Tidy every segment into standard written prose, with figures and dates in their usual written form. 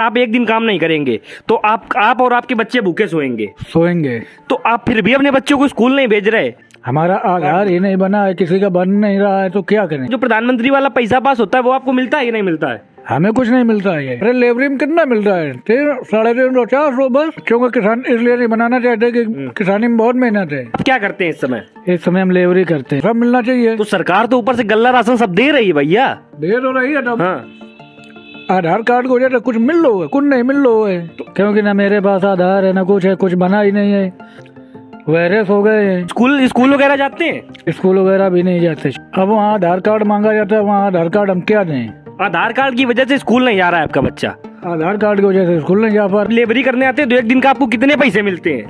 आप एक दिन काम नहीं करेंगे तो आप और आपके बच्चे भूखे सोएंगे। तो आप फिर भी अपने बच्चों को स्कूल नहीं भेज रहे। हमारा आधार ही नहीं बना है, किसी का बन नहीं रहा है, तो क्या करें। जो प्रधानमंत्री वाला पैसा पास होता है वो आपको मिलता है कि नहीं मिलता है? हमें कुछ नहीं मिलता है। अरे लेबरी में कितना मिल रहा है? 350 400 बस। क्योंकि किसान इसलिए नहीं बनाना चाहते कि किसानी में बहुत मेहनत है। आप क्या करते हैं इस समय? इस समय हम लेबरी करते हैं, सब मिलना चाहिए। तो सरकार तो ऊपर से गल्ला राशन सब दे रही है भैया। दे तो रही है तब। हाँ। आधार कार्ड को तो कुछ मिल लो है, कुछ नहीं मिल लो है, क्योंकि ना मेरे पास आधार है ना कुछ है, कुछ बना ही नहीं है। वायरस हो गए हैं। स्कूल वगैरह जाते हैं? स्कूल वगैरह भी नहीं जाते। अब वहाँ आधार कार्ड मांगा जाता है, वहाँ आधार कार्ड हम क्या दें? आधार कार्ड की वजह से स्कूल नहीं जा रहा है आपका बच्चा? आधार कार्ड की वजह से स्कूल नहीं जा पा रहा। लेबरी करने आते हैं तो एक दिन का आपको कितने पैसे मिलते हैं?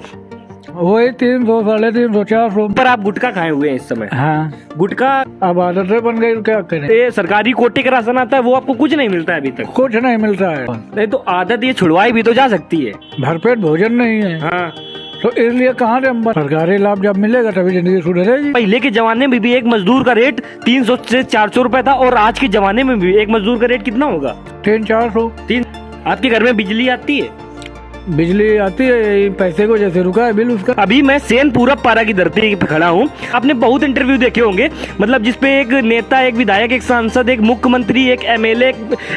वही 300 350 400। पर आप गुटखा खाए हुए हैं इस समय। हाँ, गुटखा अब आदतें बन गई, क्या करें। ये सरकारी कोटे का राशन आता है वो आपको कुछ नहीं मिलता है अभी तक? कुछ नहीं मिलता है। नहीं तो आदत ये छुड़वाई भी तो जा सकती है। भरपेट भोजन नहीं है। हाँ। तो इसलिए कहाँ से हम सरकारी लाभ जब मिलेगा तभी जिंदगी सुधरेगी। पहले के जमाने में भी एक मजदूर का रेट 300 से 400 रुपए था और आज के जमाने में भी एक मजदूर का रेट कितना होगा? 300-400। आपके घर में बिजली आती है? बिजली आती है, पैसे को जैसे रुका है बिल उसका। अभी मैं सेन पूरब पारा की धरती पे खड़ा हूँ। आपने बहुत इंटरव्यू देखे होंगे, मतलब जिसपे एक नेता, एक विधायक, एक सांसद, एक मुख्यमंत्री, एक एमएलए,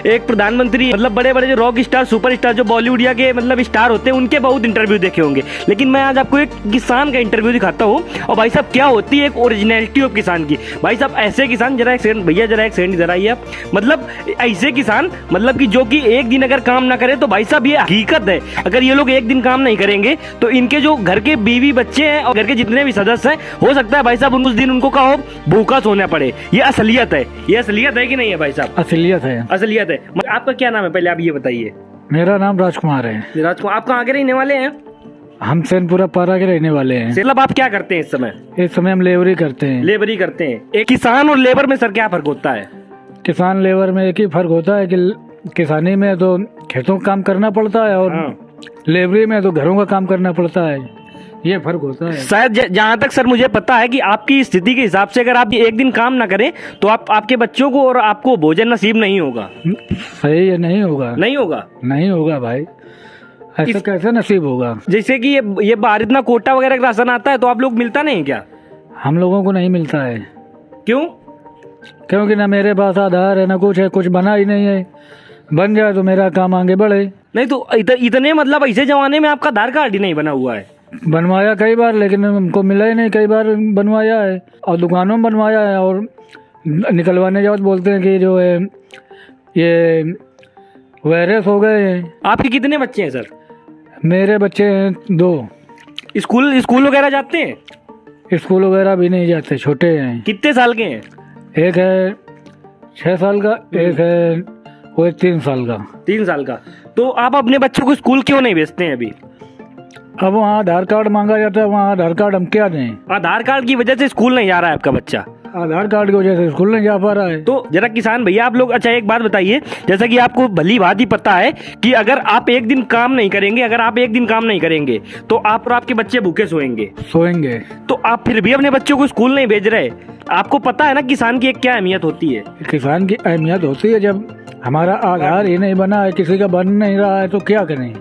एक प्रधानमंत्री, मतलब बड़े बड़े जो रॉक स्टार, सुपर स्टार, जो बॉलीवुड के मतलब स्टार होते हैं, उनके बहुत इंटरव्यू देखे होंगे। लेकिन मैं आज आपको एक किसान का इंटरव्यू दिखाता हूँ। और भाई साहब क्या होती है एक ओरिजिनलिटी ऑफ किसान की। भाई साहब ऐसे किसान, जरा एक सेकंड भैया, जरा एक सेकंड इधर आइए आप। मतलब ऐसे किसान, मतलब कि जो कि एक दिन अगर काम ना करे तो भाई साहब ये हकीकत है, अगर ये लोग एक दिन काम नहीं करेंगे तो इनके जो घर के बीवी बच्चे हैं और घर के जितने भी सदस्य हैं, हो सकता है भाई साहब उस दिन उनको कहो भूखा सोना पड़े। ये असलियत है। ये असलियत है कि नहीं है भाई साहब? असलियत है। असलियत है। आपका क्या नाम है पहले आप ये बताइए? मेरा नाम राजकुमार है। राजकुमार, आप कहाँ के रहने वाले हैं? हम सेनपुरा पारा के रहने वाले हैं। मतलब आप क्या करते हैं इस समय? इस समय हम लेबरी करते हैं। लेबरी करते हैं। एक किसान और लेबर में सर क्या फर्क होता है? किसान लेबर में एक ही फर्क होता है कि किसानी में तो खेतों का काम करना पड़ता है और लेबरी में तो घरों का काम करना पड़ता है। ये फर्क होता है। शायद जहाँ तक सर मुझे पता है कि आपकी स्थिति के हिसाब से अगर आप एक दिन काम ना करें तो आपके बच्चों को और आपको भोजन नसीब नहीं होगा। सही है, नहीं होगा। नहीं होगा? नहीं होगा भाई, ऐसा कैसे नसीब होगा? जैसे कि ये बाहर इतना कोटा वगैरह का राशन आता है तो आप लोग मिलता नहीं क्या? हम लोगों को नहीं मिलता है। क्यों? क्योंकि ना मेरे पास आधार है ना कुछ है, कुछ बना ही नहीं है। बन जाए तो मेरा काम आगे बढ़े। नहीं तो इतने मतलब ऐसे जमाने में आपका आधार कार्ड ही नहीं बना हुआ है? बनवाया कई बार लेकिन हमको मिला ही नहीं। कई बार बनवाया है और दुकानों में बनवाया है, और निकलवाने जाओ तो बोलते हैं कि जो है ये वायरस हो गए हैं। आपके कितने बच्चे हैं सर? मेरे बच्चे हैं 2। स्कूल वगैरह जाते हैं? स्कूल वगैरह भी नहीं जाते, छोटे हैं। कितने साल के हैं? एक है 6 साल का, एक है वो 3 साल का। 3 साल का। तो आप अपने बच्चों को स्कूल क्यों नहीं भेजते हैं अभी? अब वहाँ आधार कार्ड मांगा जाता है, वहाँ आधार कार्ड हम क्या दें? आधार कार्ड की वजह से स्कूल नहीं जा रहा है आपका बच्चा? आधार कार्ड की वजह से स्कूल नहीं जा पा रहा है। तो जरा किसान भैया आप लोग, अच्छा एक बात बताइए, जैसा कि आपको भली बात ही पता है कि अगर आप एक दिन काम नहीं करेंगे तो आप और आपके बच्चे भूखे सोएंगे। तो आप फिर भी अपने बच्चों को स्कूल नहीं भेज रहे। आपको पता है ना किसान की एक क्या अहमियत होती है? किसान की अहमियत होती है, जब हमारा आधार ही नहीं बना है, किसी का बन नहीं रहा है, तो क्या करें?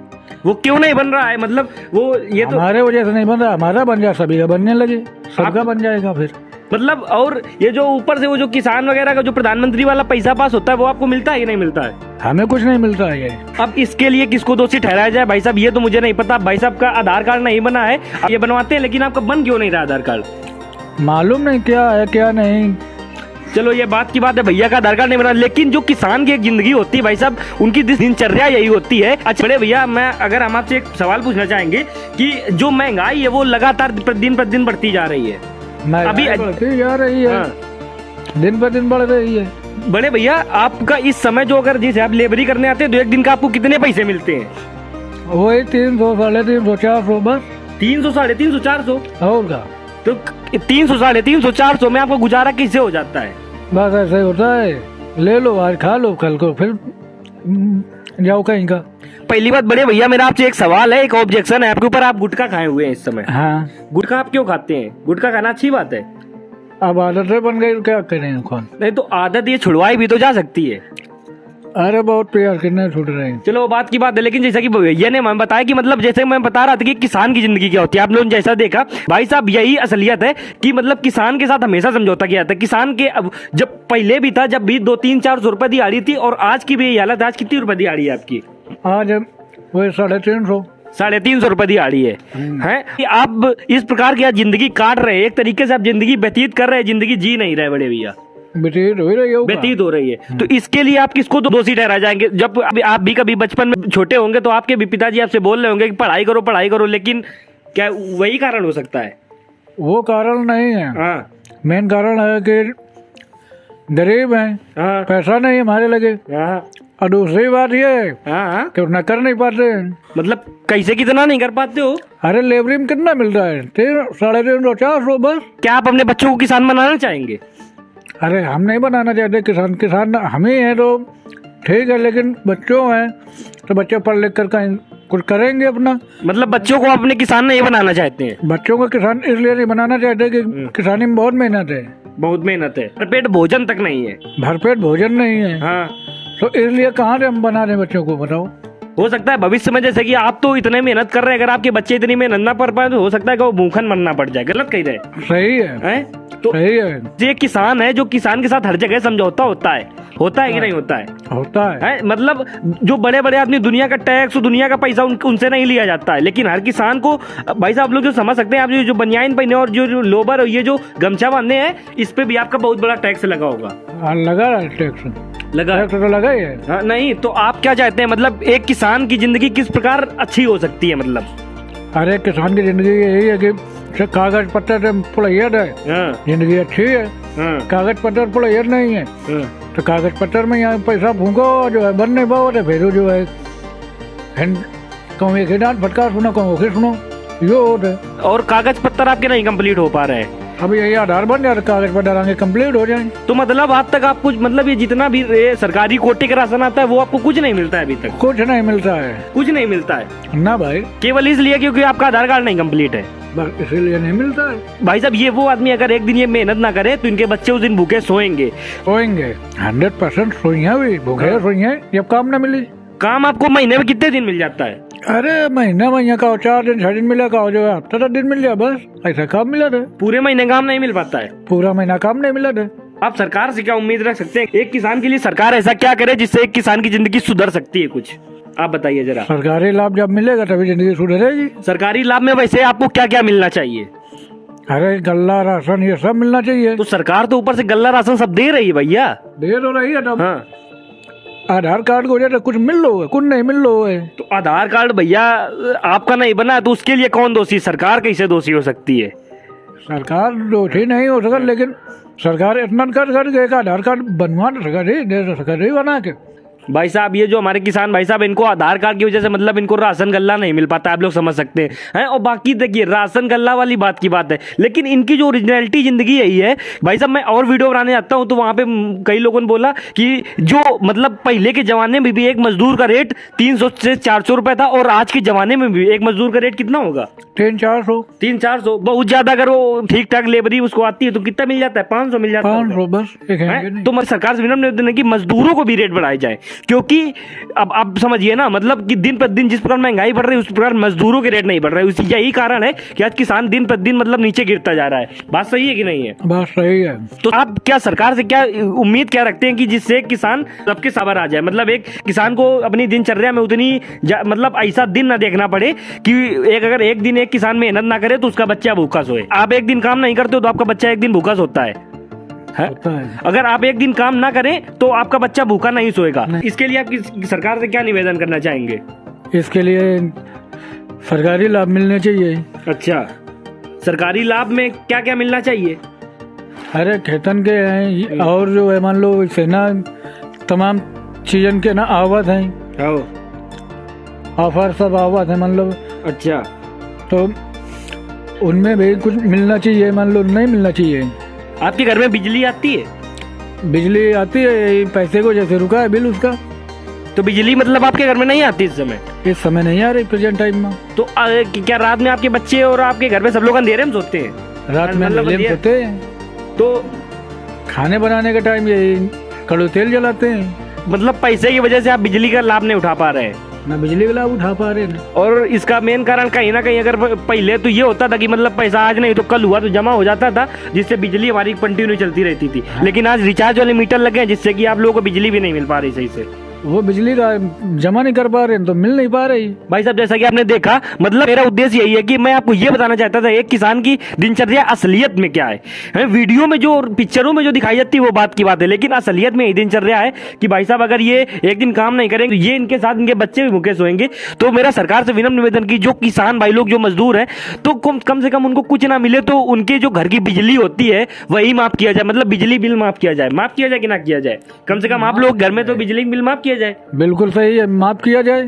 वो क्यों नहीं बन रहा है? मतलब वो ये तो हमारे वजह से नहीं बन रहा, हमारा बन जाए सभी का बनने लगे, सबका बन जाएगा फिर। मतलब और ये जो ऊपर से वो जो किसान वगैरह का जो प्रधानमंत्री वाला पैसा पास होता है वो आपको मिलता है कि नहीं मिलता है? हमें कुछ नहीं मिलता है। अब इसके लिए किसको दोषी ठहराया जाए भाई साहब, ये तो मुझे नहीं पता। भाई साहब का आधार कार्ड नहीं बना है, ये बनवाते हैं, लेकिन आपका बन क्यों नहीं रहा आधार कार्ड? मालूम नहीं क्या है क्या नहीं। चलो ये बात की बात है, भैया का आधार कार्ड नहीं बना, लेकिन जो किसान की एक जिंदगी होती है भाई साहब, उनकी दिनचर्या यही होती है। अच्छा बड़े भैया, अगर हम आपसे एक सवाल पूछना चाहेंगे कि जो महंगाई है वो लगातार दिन पर दिन बढ़ती जा रही है। अभी बढ़ती जा रही है। दिन पर दिन बढ़ रही है। बड़े भैया आपका इस समय जो, अगर जैसे आप लेबरी करने आते हैं तो एक दिन का आपको कितने पैसे मिलते हैं? वही 300 350 400 बस। 300 350 400 और का? तो 300 350 400 में आपका गुजारा कैसे हो जाता है? बस ऐसे ही होता है, ले लो आज खा लो, कल को फिर जाओ कहीं का। पहली बात बड़े भैया, मेरा आपसे एक सवाल है, एक ऑब्जेक्शन है आपके ऊपर। आप गुटखा खाए हुए हैं इस समय। हाँ। गुटखा आप क्यों खाते हैं? गुटखा खाना अच्छी बात है। अब आदतें बन गई, क्या करें कौन? नहीं तो आदत ये छुड़वाई भी तो जा सकती है। अरे बहुत प्यार कितने छूट रहे हैं। चलो वो बात की बात है, लेकिन जैसा कि भैया ने मैं बताया कि मतलब जैसे मैं बता रहा था कि किसान की जिंदगी क्या होती है, आप लोगों ने जैसा देखा भाई साहब, यही असलियत है कि मतलब किसान के साथ हमेशा समझौता किया जाता है। किसान के अब जब पहले भी था, जब भी 200-400 रुपए दिहाड़ी थी, और आज की भी यही हालत है। आज कितनी रुपए दिहाड़ी है आपकी? आज वही 350। 350 रुपए दिहाड़ी है कि आप इस प्रकार की आज जिंदगी काट रहे हैं, एक तरीके से आप जिंदगी व्यतीत कर रहे हैं, जिंदगी जी नहीं रहे बड़े भैया, व्यतीत हो रही है, व्यतीत हो रही है। तो इसके लिए आप किसको दोषी ठहरा जाएंगे? जब आप भी कभी बचपन में छोटे होंगे तो आपके भी पिताजी आपसे बोल रहे होंगे कि पढ़ाई करो, लेकिन क्या वही कारण हो सकता है? वो कारण नहीं है। हाँ, मेन कारण है कि गरीब हैं, हाँ, पैसा नहीं हमारे लगे, हाँ, और दूसरी बात ये है हाँ, कि उतना कर नहीं पाते हैं। मतलब कैसे कितना नहीं कर पाते हो? अरे लेबरी में कितना मिल रहा है? 300, 450 बस। क्या आप अपने बच्चों को किसान बनाना चाहेंगे? अरे हम नहीं बनाना चाहते किसान हम ही हैं तो ठीक है, लेकिन बच्चों हैं तो बच्चे पढ़ लिख कर कहीं कुछ करेंगे अपना। मतलब बच्चों को अपने किसान नहीं बनाना चाहते हैं? बच्चों को किसान इसलिए नहीं बनाना चाहते कि किसानी में बहुत मेहनत है, बहुत मेहनत है, पेट भोजन तक नहीं है, भरपेट भोजन नहीं है। हाँ, तो इसलिए कहाँ से हम बना रहे बच्चों को, बताओ। हो सकता है भविष्य में, जैसे कि आप तो इतने मेहनत कर रहे हैं, अगर आपके बच्चे इतनी मेहनत ना कर पाए तो हो सकता है कि वो भूखन मरना पड़ जाए। गलत कह रहे हैं? सही है, हैं? तो सही है। ये किसान है जो किसान के साथ हर जगह समझौता होता है कि नहीं होता है? होता है। मतलब जो बड़े बड़े आदमी, दुनिया का टैक्स, दुनिया का पैसा उनसे नहीं लिया जाता है, लेकिन हर किसान को भाई साहब, आप लोग जो समझ सकते हैं, आप जो बनियान पहने और जो लोबर और ये जो गमछा बांधे हैं, इस पे भी आपका बहुत बड़ा टैक्स लगा होगा। लगा है टैक्स, लगा तो लगा ही है। हाँ, नहीं तो आप क्या चाहते हैं, मतलब एक किसान की जिंदगी किस प्रकार अच्छी हो सकती है? मतलब अरे किसान की जिंदगी यही है कि कागज पत्तर से पुलैयर है, हाँ, जिंदगी अच्छी है। हाँ, कागज पत्तर पुलैयर नहीं है हाँ, तो कागज पत्तर में यहाँ पैसा फूको जो है बन नहीं पाओ, तो फिर जो है कहूँ एक डांट फटकार सुनो, कहूँ फिर सुनो, ये होता है। और कागज पत्तर आपके नहीं कंप्लीट हो पा रहे हैं? अब यही आधार बन जाए, कागज पत्तर आगे कंप्लीट हो जाए। तो मतलब आज तक आपको, मतलब ये जितना भी सरकारी कोटे का राशन आता है वो आपको कुछ नहीं मिलता है अभी तक? कुछ नहीं मिलता है, कुछ नहीं मिलता है ना भाई, केवल इसलिए क्योंकि आपका आधार कार्ड नहीं कंप्लीट है, बस इसीलिए नहीं मिलता है। भाई साहब, ये वो आदमी अगर एक दिन ये मेहनत ना करे तो इनके बच्चे उस दिन भूखे सोएंगे। 100% सोइया भी भूखे सोइया जब काम न मिली। काम आपको महीने में कितने दिन मिल जाता है? अरे महीना का 4 दिन 6 दिन मिला का, जो है हफ्ता 10 दिन मिल जाए, बस ऐसा काम मिला था। पूरे महीने काम नहीं मिल पाता है? पूरा महीना काम नहीं मिला था। आप सरकार से क्या उम्मीद रख सकते हैं? एक किसान के लिए सरकार ऐसा क्या करे जिससे एक किसान की जिंदगी सुधर सकती है? कुछ आप बताइए जरा। सरकारी लाभ जब मिलेगा तभी जिंदगी सुधरेगी। सरकारी लाभ में वैसे आपको क्या क्या मिलना चाहिए? अरे गल्ला राशन ये सब मिलना चाहिए। तो सरकार तो ऊपर से गल्ला राशन सब दे रही है भैया। दे तो रही है, तब हाँ, आधार कार्ड को तो कुछ मिल लो है, कुछ नहीं मिल लो है। तो आधार कार्ड भैया आपका नहीं बना तो उसके लिए कौन दोषी? सरकार कैसे दोषी हो सकती है? सरकार दोषी नहीं हो सकता, लेकिन सरकार इतना कर गए का आधार कार्ड बनवा तो सका बना के। भाई साहब, ये जो हमारे किसान भाई साहब, इनको आधार कार्ड की वजह से मतलब इनको राशन गल्ला नहीं मिल पाता, आप लोग समझ सकते हैं। और बाकी देखिए, राशन गल्ला वाली बात की बात है, लेकिन इनकी जो ओरिजिनलिटी जिंदगी यही है भाई साहब। मैं और वीडियो बनाने जाता हूँ तो वहां पे कई लोगों ने बोला कि जो मतलब पहले के जमाने में भी एक मजदूर का रेट 300 से 400 रुपए था, और आज के जमाने में भी एक मजदूर का रेट कितना होगा? 300-400 बहुत ज्यादा। अगर वो ठीक ठाक लेबरी उसको आती है तो कितना मिल जाता है? 500 मिल जाता है। 500 बस। तो मैं सरकार से विनम्र निवेदन है कि मजदूरों को भी रेट बढ़ाए जाए, क्योंकि अब आप समझिए ना, मतलब कि दिन प्रतिदिन जिस प्रकार महंगाई बढ़ रही है उस प्रकार मजदूरों के रेट नहीं बढ़ रहे। उसी यही कारण है कि आज किसान दिन प्रतिदिन मतलब नीचे गिरता जा रहा है। बात सही है कि नहीं है? बात सही है। तो आप क्या सरकार से क्या उम्मीद क्या रखते हैं कि जिससे किसान सबके सबर आ जाए? मतलब एक किसान को अपनी दिनचर्या में उतनी मतलब ऐसा दिन ना देखना पड़े कि अगर एक दिन एक किसान मेहनत ना करे तो उसका बच्चा भूखा सोए। आप एक दिन काम नहीं करते हो तो आपका बच्चा एक दिन भूखा सोता है। अगर आप एक दिन काम ना करें तो आपका बच्चा भूखा नहीं सोएगा। इसके लिए आप सरकार से क्या निवेदन करना चाहेंगे? इसके लिए सरकारी लाभ मिलने चाहिए। अच्छा, सरकारी लाभ में क्या क्या मिलना चाहिए? अरे खेतन के हैं और जो है मान लो सेना तमाम चीजन के ना आवत हैं, ऑफर सब आवत है मान लो। अच्छा, तो उनमें भी कुछ मिलना चाहिए, मान लो नहीं मिलना चाहिए। आपके घर में बिजली आती है? बिजली आती है, पैसे को जैसे रुका है बिल उसका। तो बिजली मतलब आपके घर में नहीं आती इस समय? इस समय नहीं आ रही प्रेजेंट टाइम में। तो क्या रात में आपके बच्चे और आपके घर में सब लोग अंधेरे में सोते हैं? रात में अंधेरे में सोते हैं। तो खाने बनाने के टाइम यही कड़ू तेल जलाते हैं। मतलब पैसे की वजह से आप बिजली का लाभ नहीं उठा पा रहे हैं। ना बिजली का लाभ उठा पा रहे हैं। और इसका मेन कारण कहीं ना कहीं अगर पहले तो ये होता था कि मतलब पैसा आज नहीं तो कल हुआ तो जमा हो जाता था, जिससे बिजली हमारी कंटिन्यू चलती रहती थी। लेकिन आज रिचार्ज वाले मीटर लगे हैं, जिससे कि आप लोगों को बिजली भी नहीं मिल पा रही सही से। वो बिजली का जमा नहीं कर पा रहे हैं तो मिल नहीं पा रही। भाई साहब जैसा कि आपने देखा, मतलब मेरा उद्देश्य यही है कि मैं आपको ये बताना चाहता था एक किसान की दिनचर्या असलियत में क्या है। वीडियो में जो पिक्चरों में जो दिखाई जाती है वो बात की बात है, लेकिन असलियत में यही दिनचर्या है कि भाई साहब अगर ये एक दिन काम नहीं करेंगे तो ये इनके साथ इनके बच्चे भी भूखे सोएंगे। तो मेरा सरकार से विनम्र निवेदन की जो किसान भाई लोग जो मजदूर हैं तो कम से कम उनको कुछ ना मिले तो उनके जो घर की बिजली होती है वही माफ किया जाए, मतलब बिजली बिल माफ किया जाए कि ना किया जाए। कम से कम आप लोग घर में तो बिजली बिल माफ किया जाए। बिल्कुल सही है, माफ किया जाए।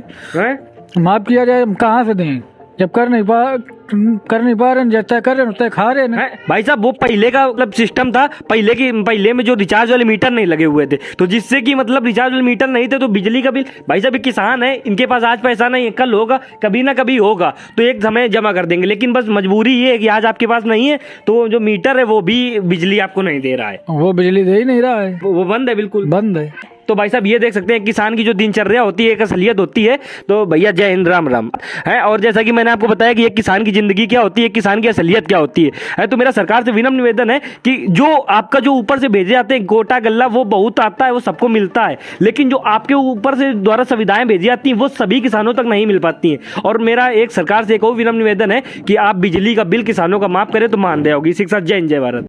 माफ किया जाए, हम कहाँ से दें जब कर नहीं पा रहे हैं, जैसा कर रहे हैं उतना खा रहे हैं। भाई साहब वो पहले का मतलब सिस्टम था, पहले में जो रिचार्ज वाले मीटर नहीं लगे हुए थे, तो जिससे कि मतलब रिचार्ज वाले मीटर नहीं थे तो बिजली का बिल, भाई साहब किसान है, इनके पास आज पैसा नहीं है, कल होगा, कभी ना कभी होगा तो एक समय जमा कर देंगे। लेकिन बस मजबूरी ये है कि आज आपके पास नहीं है तो जो मीटर है वो भी बिजली आपको नहीं दे रहा है, वो बिजली दे ही नहीं रहा है, वो बंद है, बिल्कुल बंद है। तो भाई साहब ये देख सकते हैं किसान की जो दिनचर्या होती है, एक असलियत होती है। तो भैया जय हिंद, राम राम है। और जैसा कि मैंने आपको बताया कि एक किसान की जिंदगी क्या होती है, किसान की असलियत क्या होती है। तो मेरा सरकार से विनम्र निवेदन है कि जो आपका जो ऊपर से भेजे जाते हैं गोटा गल्ला वो बहुत आता है, वो सबको मिलता है, लेकिन जो आपके ऊपर से द्वारा सुविधाएं भेजी जाती हैं वो सभी किसानों तक नहीं मिल पाती हैं। और मेरा एक सरकार से एक और विनम्र निवेदन है कि आप बिजली का बिल किसानों का माफ करें तो मानदेय होगी। शिक्षा, जय हिंद, जय भारत।